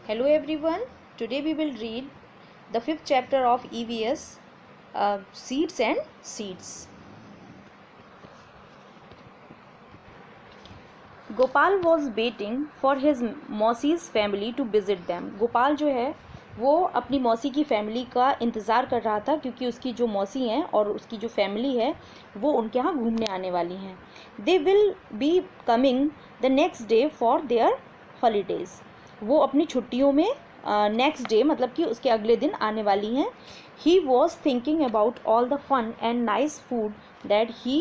Hello everyone, today we will read the 5th chapter of EVS, Seeds and Seeds. Gopal was waiting for his मौसी's family to visit them. Gopal जो है वो अपनी मौसी की family का इंतज़ार कर रहा था क्योंकि उसकी जो मौसी हैं और उसकी जो फैमिली है वो उनके यहाँ घूमने आने वाली हैं. They will be coming the next day for their holidays. वो अपनी छुट्टियों में नेक्स्ट डे मतलब कि उसके अगले दिन आने वाली हैं. He was thinking about all the fun and nice food that he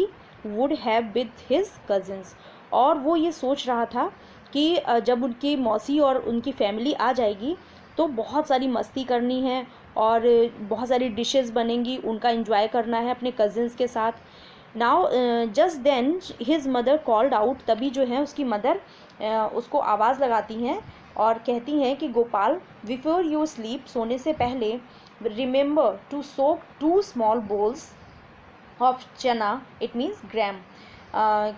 would have with his cousins. और वो ये सोच रहा था कि जब उनकी मौसी और उनकी फैमिली आ जाएगी तो बहुत सारी मस्ती करनी है और बहुत सारी डिशेस बनेंगी, उनका एंजॉय करना है अपने कज़न्स के साथ. Now just then his mother called out. तभी जो है उसकी मदर उसको आवाज़ लगाती हैं और कहती हैं कि गोपाल, बिफोर यू स्लीप, सोने से पहले, remember to soak 2 small bowls of chana, it means gram,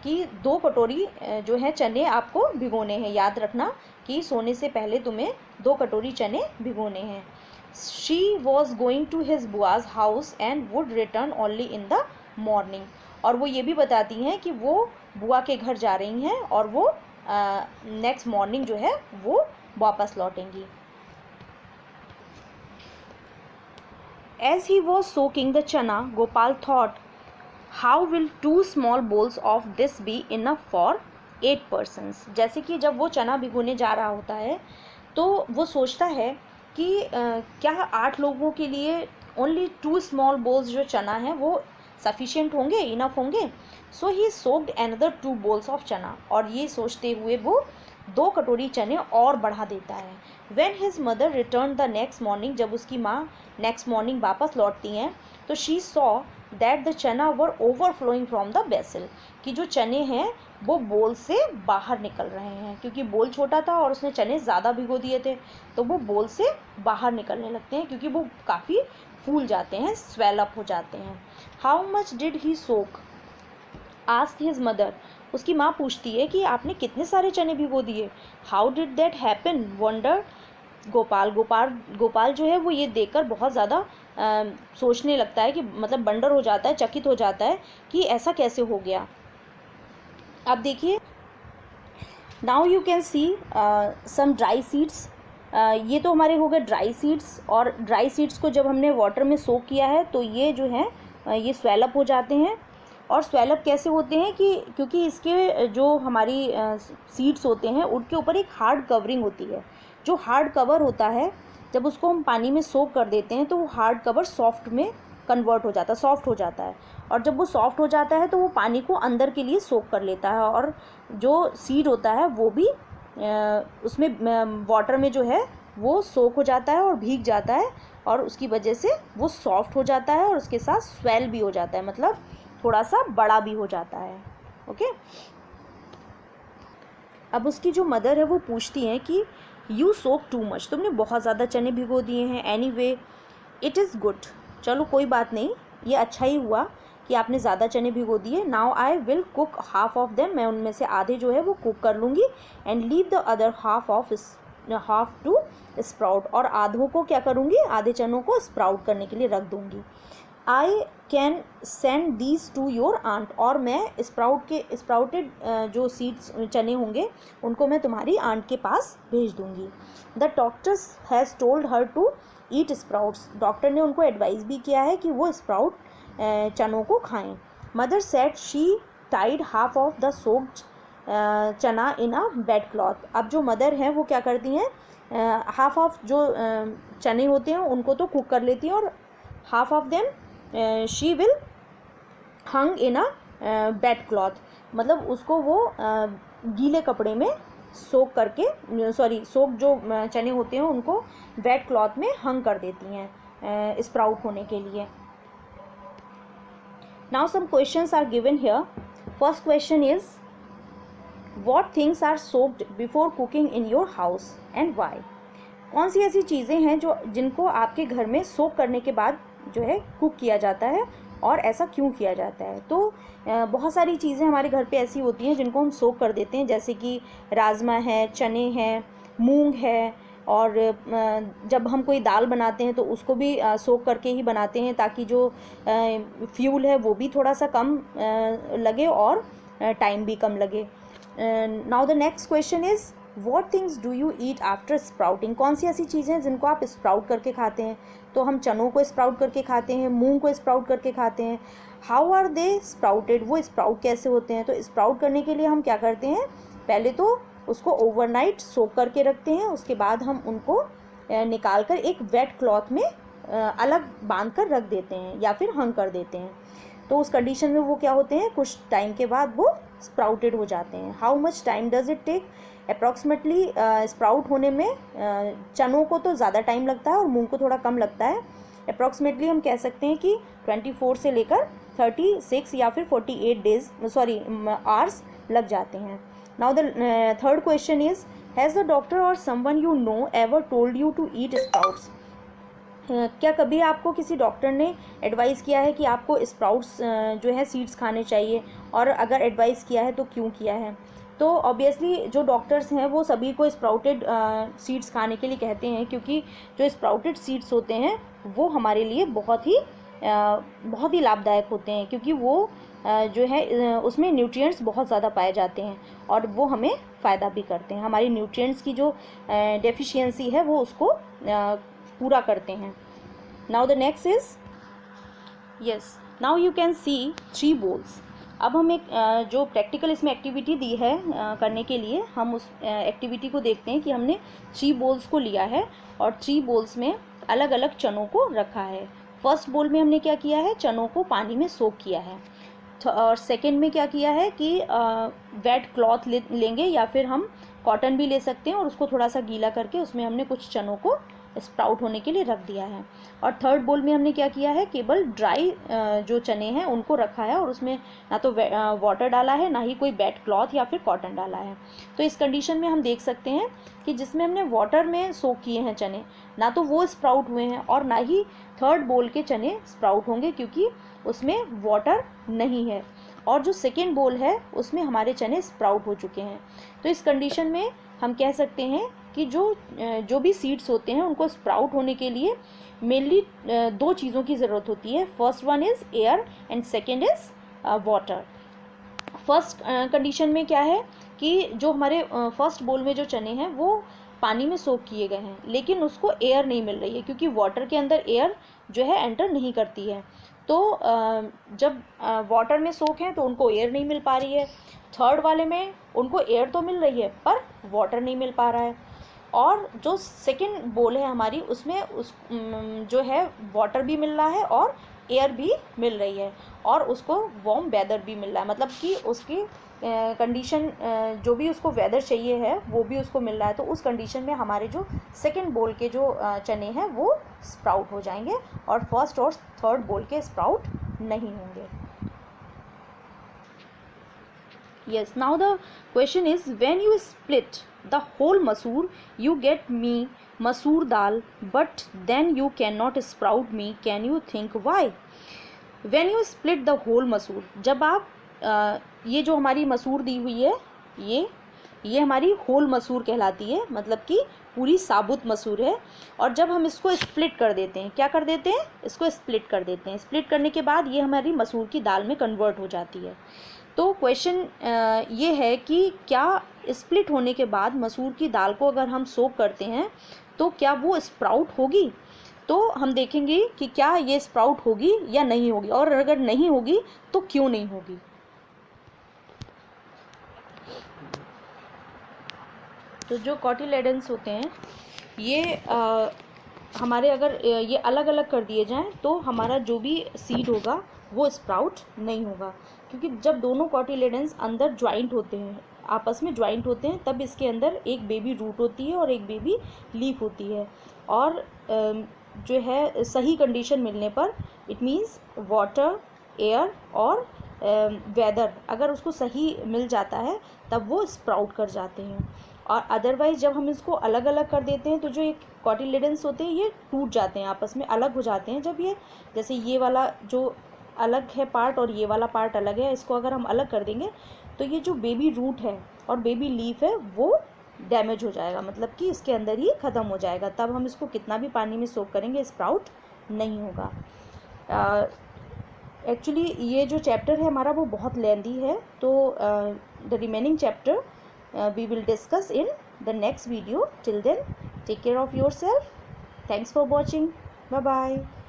कि 2 कटोरी जो है चने आपको भिगोने हैं. याद रखना कि सोने से पहले तुम्हें 2 कटोरी चने भिगोने हैं. She was going to his बुआज house and would return only in the morning. और वो ये भी बताती हैं कि वो बुआ के घर जा रही हैं और वो नेक्स्ट मॉर्निंग जो है वो वापस लौटेंगी. As he was soaking the chana, Gopal thought, how will 2 small bowls of this be enough for 8 persons. जैसे कि जब वो चना भिगोने जा रहा होता है तो वो सोचता है कि क्या 8 लोगों के लिए ओनली 2 स्मॉल बोल्स जो चना है वो सफिशिएंट होंगे, इनफ होंगे. सो ही सोक्ड अनदर 2 bowls ऑफ चना. और ये सोचते हुए वो 2 कटोरी चने और बढ़ा देता है. When his mother return the next morning, जब उसकी माँ नेक्स्ट मॉर्निंग वापस लौटती हैं तो शी सॉ दैट द चना वर ओवरफ्लोइंग फ्रॉम द वेसल, कि जो चने हैं वो बोल से बाहर निकल रहे हैं. क्योंकि बोल छोटा था और उसने चने ज़्यादा भिगो दिए थे तो वो बोल से बाहर निकलने लगते हैं क्योंकि वो काफ़ी फूल जाते हैं, स्वेल अप हो जाते हैं. How much did he soak, ask his mother. उसकी माँ पूछती है कि आपने कितने सारे चने भिगो दिए. How did that happen, wonder Gopal जो है वो ये देखकर बहुत ज़्यादा सोचने लगता है कि मतलब बंडर हो जाता है, चकित हो जाता है कि ऐसा कैसे हो गया. अब देखिए, now you can see some dry seeds. ये तो हमारे हो गए ड्राई सीड्स. और ड्राई सीड्स को जब हमने वाटर में सोक किया है तो ये जो है ये स्वेलअप हो जाते हैं. और स्वेलअप कैसे होते हैं कि क्योंकि इसके जो हमारी सीड्स होते हैं उनके ऊपर एक हार्ड कवरिंग होती है. जो हार्ड कवर होता है जब उसको हम पानी में सोक कर देते हैं तो वो हार्ड कवर सॉफ्ट में कन्वर्ट हो जाता है, सॉफ्ट हो जाता है. और जब वो सॉफ्ट हो जाता है तो वो पानी को अंदर के लिए सोक कर लेता है और जो सीड होता है वो भी उसमें वाटर में जो है वो सोक हो जाता है और भीग जाता है और उसकी वजह से वो सॉफ्ट हो जाता है और उसके साथ स्वेल भी हो जाता है, मतलब थोड़ा सा बड़ा भी हो जाता है. ओके. अब उसकी जो मदर है वो पूछती हैं कि यू सोक टू मच, तुमने बहुत ज़्यादा चने भिगो दिए हैं. एनीवे इट इज़ गुड, चलो कोई बात नहीं, ये अच्छा ही हुआ कि आपने ज़्यादा चने भिगो दिए. Now I will cook half of them, मैं उनमें से आधे जो है वो कुक कर लूँगी. And leave the other half to sprout, और आधों को क्या करूँगी, आधे चनों को स्प्राउट करने के लिए रख दूँगी. I can send these to your aunt, और मैं स्प्राउटेड जो सीड्स चने होंगे उनको मैं तुम्हारी आंट के पास भेज दूँगी. The doctors has told her to eat sprouts, doctor ने उनको एडवाइस भी किया है कि वो स्प्राउट चनों को खाएं. Mother said she tied half of the soaked chana in a bed cloth. अब जो मदर हैं वो क्या करती हैं, हाफ ऑफ जो चने होते हैं उनको तो कुक कर लेती हैं और half of them she will hung in a bed cloth, मतलब उसको वो गीले कपड़े में सोक करके सोक जो चने होते हैं उनको वेट क्लॉथ में हंग कर देती हैं स्प्राउट होने के लिए. Now some questions are given here. First question is, what things are soaked before cooking in your house and why. कौन सी ऐसी चीज़ें हैं जिनको आपके घर में सोक करने के बाद जो है कुक किया जाता है और ऐसा क्यों किया जाता है. तो बहुत सारी चीज़ें हमारे घर पे ऐसी होती हैं जिनको हम सोक कर देते हैं, जैसे कि राजमा है, चने हैं, मूंग है, और जब हम कोई दाल बनाते हैं तो उसको भी सोक करके ही बनाते हैं, ताकि जो फ्यूल है वो भी थोड़ा सा कम लगे और टाइम भी कम लगे। Now the next question is what things do you eat after sprouting. कौन सी ऐसी चीज़ें हैं जिनको आप स्प्राउट करके खाते हैं। तो हम चनों को स्प्राउट करके खाते हैं, मूंग को स्प्राउट करके खाते हैं। हाउ आर दे स्प्राउटेड, वो स्प्राउट कैसे होते हैं। तो स्प्राउट करने के लिए हम क्या करते हैं, पहले तो उसको ओवरनाइट सोक करके रखते हैं, उसके बाद हम उनको निकाल कर एक वेट क्लॉथ में अलग बांध कर रख देते हैं या फिर हंग कर देते हैं। तो उस कंडीशन में वो क्या होते हैं, कुछ टाइम के बाद वो स्प्राउटेड हो जाते हैं। How much time does it take, approximately sprout होने में चनों को तो ज़्यादा टाइम लगता है और मूंग को थोड़ा कम लगता है। अप्रॉक्सीमेटली हम कह सकते हैं कि 24 से लेकर 36 या फिर 48 आवर्स लग जाते हैं। Now the third question is, has the doctor or someone you know ever told you to eat sprouts. क्या कभी आपको किसी डॉक्टर ने एडवाइस किया है कि आपको स्प्राउट्स जो है सीड्स खाने चाहिए, और अगर एडवाइस किया है तो क्यों किया है। तो ऑब्वियसली जो डॉक्टर्स हैं वो सभी को स्प्राउटेड सीड्स खाने के लिए कहते हैं, क्योंकि जो स्प्राउटेड सीड्स होते हैं वो हमारे लिए बहुत ही लाभदायक होते हैं, क्योंकि वो जो है उसमें न्यूट्रिएंट्स बहुत ज़्यादा पाए जाते हैं और वो हमें फ़ायदा भी करते हैं। हमारी न्यूट्रिएंट्स की जो डेफिशिएंसी है वो उसको पूरा करते हैं। Now the next is, yes, now you can C 3 bowls। अब हम एक जो प्रैक्टिकल इसमें एक्टिविटी दी है करने के लिए, हम उस एक्टिविटी को देखते हैं कि हमने 3 bowls को लिया है और 3 bowls में अलग अलग चनों को रखा है। फर्स्ट बोल में हमने क्या किया है, चनों को पानी में सोक किया है। और सेकेंड में क्या किया है कि वेट क्लॉथ लेंगे या फिर हम कॉटन भी ले सकते हैं और उसको थोड़ा सा गीला करके उसमें हमने कुछ चनों को स्प्राउट होने के लिए रख दिया है। और थर्ड बोल में हमने क्या किया है, केवल ड्राई जो चने हैं उनको रखा है और उसमें ना तो वाटर डाला है, ना ही कोई वेट क्लॉथ या फिर कॉटन डाला है। तो इस कंडीशन में हम देख सकते हैं कि जिसमें हमने वाटर में सोक किए हैं चने, ना तो वो स्प्राउट हुए हैं और ना ही थर्ड बोल के चने स्प्राउट होंगे, क्योंकि उसमें वाटर नहीं है। और जो सेकेंड बोल है उसमें हमारे चने स्प्राउट हो चुके हैं। तो इस कंडीशन में हम कह सकते हैं कि जो भी सीड्स होते हैं उनको स्प्राउट होने के लिए मेनली 2 चीज़ों की ज़रूरत होती है। First one is air and second is water. First condition में क्या है कि जो हमारे फर्स्ट बोल में जो चने हैं वो पानी में सोक किए गए हैं, लेकिन उसको एयर नहीं मिल रही है, क्योंकि वाटर के अंदर एयर जो है एंटर नहीं करती है। तो जब वाटर में सोक हैं तो उनको एयर नहीं मिल पा रही है। थर्ड वाले में उनको एयर तो मिल रही है पर वाटर नहीं मिल पा रहा है। और जो सेकेंड बोल है हमारी, उसमें जो है वाटर भी मिल रहा है और एयर भी मिल रही है और उसको वार्म वेदर भी मिल रहा है, मतलब कि उसकी कंडीशन जो भी उसको वेदर चाहिए है वो भी उसको मिल रहा है। तो उस कंडीशन में हमारे जो सेकेंड बोल के जो चने हैं वो स्प्राउट हो जाएंगे और फर्स्ट और थर्ड बोल के स्प्राउट नहीं होंगे। Yes, now the question is, when you split the whole masoor, you get me masoor dal, but then you cannot sprout me. Can you think why? When you split the whole masoor, जब आप ये जो हमारी मसूर दी हुई है ये हमारी होल मसूर कहलाती है, मतलब कि पूरी साबुत मसूर है। और जब हम इसको स्प्लिट कर देते हैं, क्या कर देते हैं, इसको स्प्लिट कर देते हैं। स्प्लिट करने के बाद ये हमारी मसूर की दाल में कन्वर्ट हो जाती है। तो क्वेश्चन ये है कि क्या स्प्लिट होने के बाद मसूर की दाल को अगर हम सोक करते हैं तो क्या वो स्प्राउट होगी। तो हम देखेंगे कि क्या ये स्प्राउट होगी या नहीं होगी, और अगर नहीं होगी तो क्यों नहीं होगी। तो जो कॉटिलेडन्स होते हैं ये हमारे अगर ये अलग अलग कर दिए जाएं तो हमारा जो भी सीड होगा वो स्प्राउट नहीं होगा, क्योंकि जब दोनों कॉटिलेडन्स अंदर ज्वाइंट होते हैं, आपस में ज्वाइंट होते हैं, तब इसके अंदर एक बेबी रूट होती है और एक बेबी लीफ होती है। और जो है सही कंडीशन मिलने पर, इट मीन्स वाटर, एयर और वेदर, अगर उसको सही मिल जाता है तब वो स्प्राउट कर जाते हैं। और अदरवाइज़ जब हम इसको अलग अलग कर देते हैं तो जो एक कॉटिलेडन्स होते हैं ये टूट जाते हैं, आपस में अलग हो जाते हैं। जब ये जैसे ये वाला जो अलग है पार्ट और ये वाला पार्ट अलग है, इसको अगर हम अलग कर देंगे तो ये जो बेबी रूट है और बेबी लीफ है वो डैमेज हो जाएगा, मतलब कि इसके अंदर ही ख़त्म हो जाएगा। तब हम इसको कितना भी पानी में सोक करेंगे स्प्राउट नहीं होगा। एक्चुअली ये जो चैप्टर है हमारा वो बहुत लेंदी है, तो the remaining chapter we will discuss in the next video. Till then, take care of yourself. Thanks for watching. Bye bye.